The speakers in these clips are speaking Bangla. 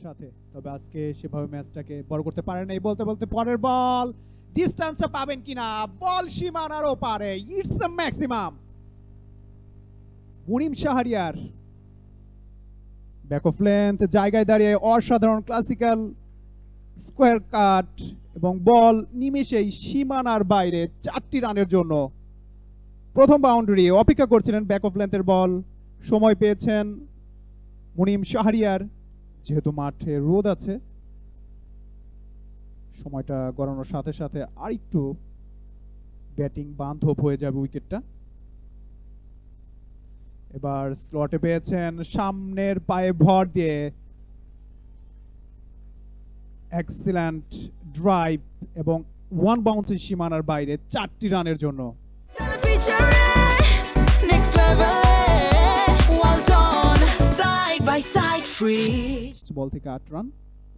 সাথে, তবে আজকে সেভাবে ম্যাচটাকে বড় করতে পারে নাই। বলতে বলতে পরের বল, ডিস্টেন্সটা পাবেন কিনা, বল সীমানার ওপারে, it's the maximum. Munim Shahriar back of length জায়গায় দাঁড়িয়ে অসাধারণ ক্লাসিক্যাল স্কোয়ার কাট এবং বল নিমেষেই সীমানার বাইরে 4টি রানের জন্য। প্রথম বাউন্ডারি অপেক্ষা করছিলেন, ব্যাক অফ লেন্থের বল, সময় পেয়েছেন মুনিম শাহরিয়ার। যেহেতু মাঠে রোদ আছে, সময়টা গড়ানোর সাথে সাথে আরেকটু ব্যাটিং বান্ধব হয়ে যাবে উইকেটটা। এবার স্লটে পেয়েছেন, সামনের পায়ে ভর দিয়ে এক্সিলেন্ট ড্রাইভ এবং ওয়ান বাউন্সের সীমানার বাইরে 4টি রানের জন্য। বল থেকে 8 রান।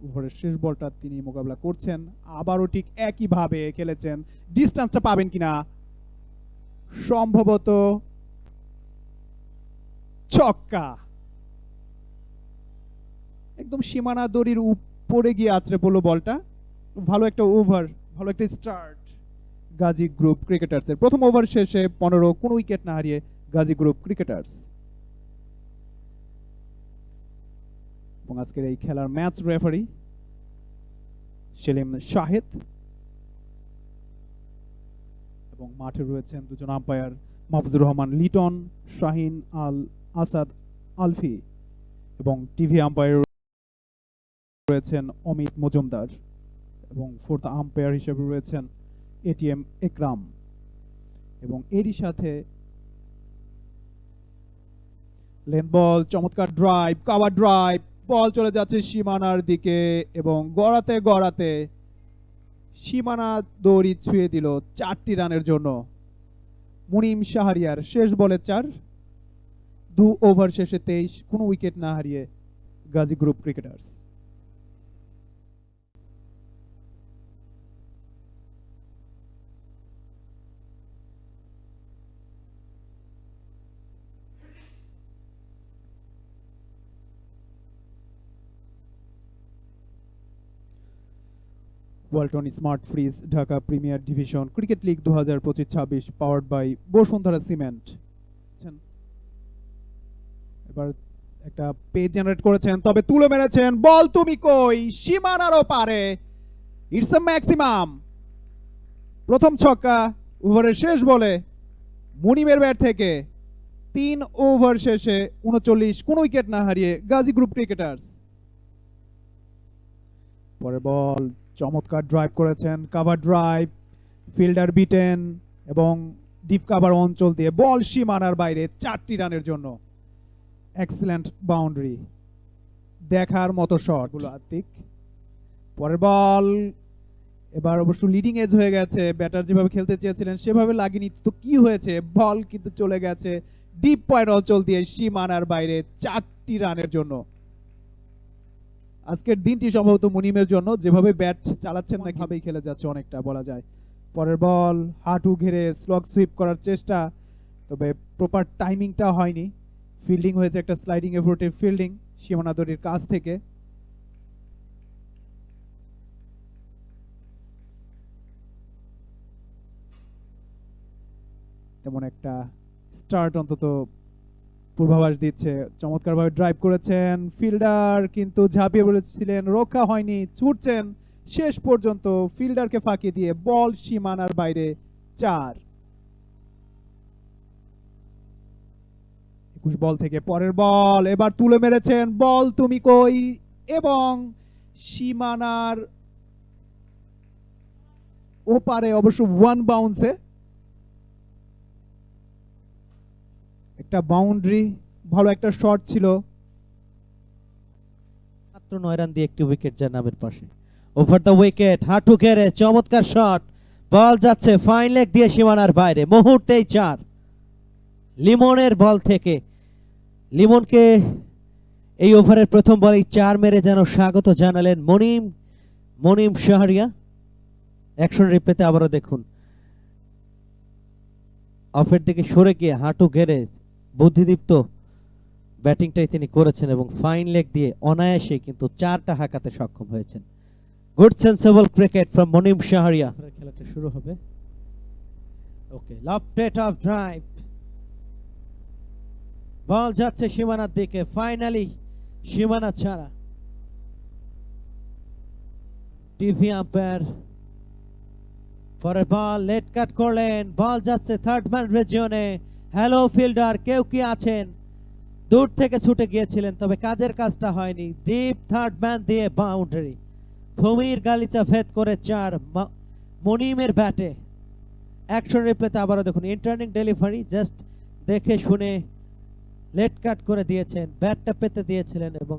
ওভারের শেষ বলটা তিনি মোকাবেলা করছেন, আবারও ঠিক একইভাবে খেলেছেন। ডিস্টেন্সটা পাবেন কিনা, সম্ভবত ছক্কা। একদম সীমানা দড়ির উপরে গিয়ে আছড়ে পড়লো বলটা। ভালো একটা ওভার, ভালো একটা স্টার্ট গাজী গ্রুপ ক্রিকেটার্সের। প্রথম ওভার শেষে 15, কোনো উইকেট না হারিয়ে গাজী গ্রুপ ক্রিকেটার্স। এবং আজকের এই খেলার ম্যাচ রেফারি সেলিম শাহেদ এবং মাঠে রয়েছেন দুজন আম্পায়ার, মাহফুজুর রহমান লিটন, শাহিন আল আসাদ আলফি, এবং টিভি আম্পায়ার রয়েছেন অমিত মজুমদার, এবং ফোর্থ আম্পায়ার হিসেবে রয়েছেন এটিএম একরাম। এবং এরই সাথে লেন বল, চমৎকার ড্রাইভ, কাভার ড্রাইভ, বল চলে যাচ্ছে সীমানার দিকে এবং গড়াতে গড়াতে সীমানা দড়ি ছুঁয়ে দিল 4টি রানের জন্য। মুনিম শাহরিয়ার শেষ বলে 4, 2 ওভার শেষে 23, কোনো উইকেট না হারিয়ে Gazi group cricketers. Walton smart fridge, Dhaka premier division cricket league 2025-26, powered by Bashundhara cement. এবার একটা পেজ জেনারেট করেছেন, তবে তুলে মেরেছেন, বল তুমি কই, সীমানারও পারে, ইটস আ ম্যাক্সিমাম। প্রথম ছক্কা ওভারের শেষ বলে মুনিমের ব্যাট থেকে। 3 ওভার শেষে 39, কোনো উইকেট না হারিয়ে গাজী গ্রুপ ক্রিকেটার্স। পরে বল, চমৎকার ড্রাইভ করেছেন, কাভার ড্রাইভ, ফিল্ডার বিটেন এবং ডিপ কাভার অঞ্চল দিয়ে বল সীমানার বাইরে 4টি রানের জন্য। এক্সিলেন্ট বাউন্ডারি, দেখার মতো শট গুলো আত্মিক। পরের বল, এবার অবশ্য লিডিং এজ হয়ে গেছে, ব্যাটার যেভাবে খেলতে চেয়েছিলেন সেভাবে লাগেনি, তো কি হয়েছে, বল কিন্তু চলে গেছে ডিপ পয়েন্ট অঞ্চল দিয়ে সীমানার বাইরে 4টি রানের জন্য। আজকের দিনটি সম্ভবত মুনিমের জন্য, যেভাবে ব্যাট চালাচ্ছেন না ভাবেই খেলে যাচ্ছে অনেকটা বলা যায়। পরের বল, হাঁটু ঘেরে স্লগ সুইপ করার চেষ্টা, তবে প্রপার টাইমিংটা হয়নি। ফিল্ডিং হয়েছে একটা স্লাইডিং এফোর্টে ফিল্ডিং সীমানা দড়ির কাছ থেকে। তেমন একটা স্টার্ট অন্তত পূর্বাভাস দিচ্ছে। চমৎকারভাবে ড্রাইভ করেছেন, ফিল্ডার কিন্তু ঝাঁপিয়ে পড়েছিলেন, রক্ষা হয়নি, ছুটছেন শেষ পর্যন্ত ফিল্ডারকে ফাঁকি দিয়ে বল সীমানার বাইরে 4। 21 বল থেকে পরের বল, এবার তুলে মেরেছেন, বল তুমি কই, এবং সীমানার ওপারে অবশ্য 1 বাউন্সে একটা বাউন্ডারি, ভালো একটা শট ছিল। মাত্র 9 রান দিয়ে একটি উইকেট যায় নামের পাশে। ওভার দ্য উইকেট, হাঁটু ঘেরে চমৎকার শট, বল যাচ্ছে ফাইন লেগ দিয়ে সীমানার বাইরে, মুহূর্তেই 4। লিমনের বল থেকে, লিমনকে এই ওভারের প্রথম বলেই 4 মেরে যেন স্বাগত জানালেন মুনিম শাহরিয়া। অ্যাকশন রিপ্লেতে আবারও দেখুন, অফের দিকে সরে গিয়ে হাঁটু ঘেরে বুদ্ধিদীপ্ত ব্যাটিংটাই তিনি করেছেন এবং ফাইন লেগ দিয়ে অনায়াসে কিন্তু 4টা হাঁকাতে সক্ষম হয়েছেন। Good sensible cricket from Monim Shahria. খেলাটা শুরু হবে। ওকে, লফটেড অফ ড্রাইভ, বল যাচ্ছে সীমানার দিকে, ফাইনালি সীমানা ছাড়া। টিভি আম্পায়ার পরের বল লেট কাট করলেন, বল যাচ্ছে থার্ড ম্যান রিজিয়নে। হ্যালো ফিল্ডার, কেউ কি আছেন? দূর থেকে ছুটে গিয়েছিলেন, তবে কাজের কাজটা হয়নি। ডিপ থার্ড ম্যান দিয়ে বাউন্ডারি, ভূমির গালিচা ভেদ করে 4 মনিমের ব্যাটে। অ্যাকশন রিপ্লেতে আবারও দেখুন, ইন্টার্নিং ডেলিভারি, জাস্ট দেখে শুনে লেট কাট করে দিয়েছেন, ব্যাটটা পেতে দিয়েছিলেন এবং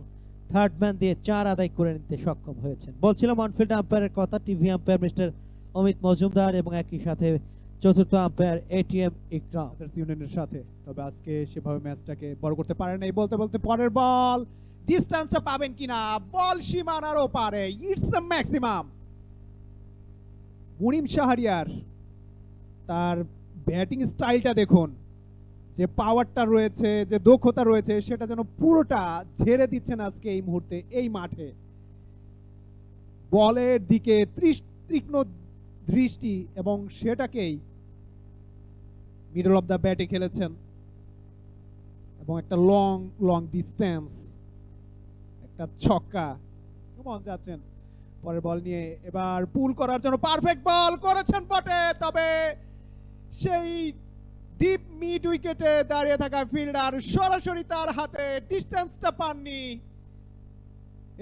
থার্ড ম্যান দিয়ে 4 আদায় করে নিতে সক্ষম হয়েছেন। বলছিলাম অনফিল্ড আম্পায়ারের কথা, TV umpire mister Amit Majumdar এবং একই সাথে চতুর্থ আম্পায়ার এটিএম ইকরাম ইউনিয়নের সাথে। তবে আজকে সেভাবে ম্যাচটাকে বড় করতে পারে নাই। বলতে বলতে পরের বল, ডিস্টেন্সটা পাবেন কিনা, বল সীমানারও পারে, it's the maximum. Munim Shahriar তার ব্যাটিং স্টাইলটা দেখুন, যে পাওয়ারটা রয়েছে, যে দক্ষতা রয়েছে, সেটা যেন পুরোটা ঝেড়ে দিচ্ছেন আজকে এই মুহূর্তে এই মাঠে। বলের দিকে তীক্ষ্ণ দৃষ্টি এবং সেটাকেই মিডল অফ দ্য ব্যাটে খেলেছেন এবং একটা লং ডিস্টেন্স, একটা ছক্কা। কেমন যাচ্ছেন পরের বল নিয়ে, এবার পুল করার জন্য পারফেক্ট বল করেছেন বটে, তবে সেই ডিপ মিড উইকেটে দাঁড়িয়ে থাকা ফিল্ডার সরাসরি তার হাতে ডিস্টেন্সটা পাননি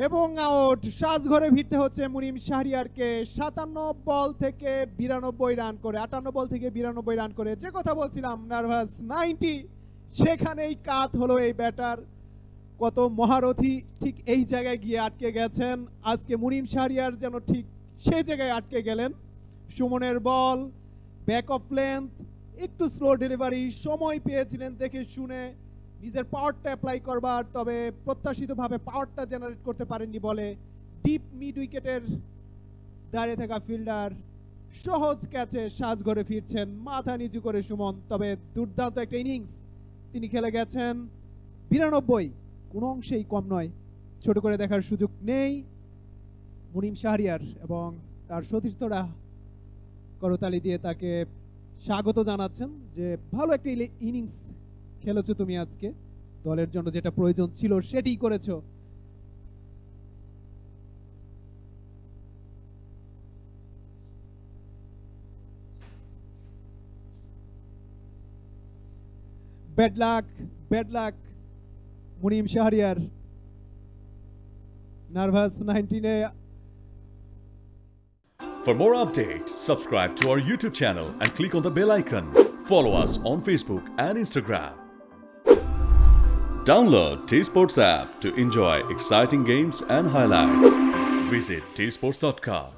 এবং আউট। সাজঘরে ফিরতে হচ্ছে মুনিম শাহরিয়ারকে 57 বল থেকে 92 রান করে, 58 বল থেকে 92 রান করে। যে কথা বলছিলাম নার্ভাস 90, সেখানেই কাত হলো এই ব্যাটার। কত মহারথী ঠিক এই জায়গায় গিয়ে আটকে গেছেন। আজকে মুনিম শাহরিয়ার যেন ঠিক সেই জায়গায় আটকে গেলেন। সুমনের বল, ব্যাক অফ লেন্থ, একটু স্লো ডেলিভারি, সময় পেয়েছিলেন দেখে শুনে নিজের পাওয়ারটা অ্যাপ্লাই করবার, তবে প্রত্যাশিতভাবে পাওয়ারটা জেনারেট করতে পারেননি বলে ডিপ মিড উইকেটের দাঁড়িয়ে থাকা ফিল্ডার সহজ ক্যাচে সাজঘরে ফিরছেন মাথা নিচু করে সুমন। তবে দুর্দান্ত একটা ইনিংস তিনি খেলে গেছেন। 92 কোনো অংশেই কম নয়, ছোট করে দেখার সুযোগ নেই মুনিম শাহরিয়ার এবং তার সতীর্থরা করতালি দিয়ে তাকে স্বাগত জানাচ্ছেন যে ভালো একটা ইনিংস খেলেছো তুমি আজকে, দলের জন্য যেটা প্রয়োজন ছিল সেটাই করেছো। Bad luck Munim Shahriar. Nervous 19-এ। For more updates, subscribe to our YouTube channel and click on the bell icon. Follow us on Facebook and Instagram. Download T-Sports app to enjoy exciting games and highlights. Visit tsports.com.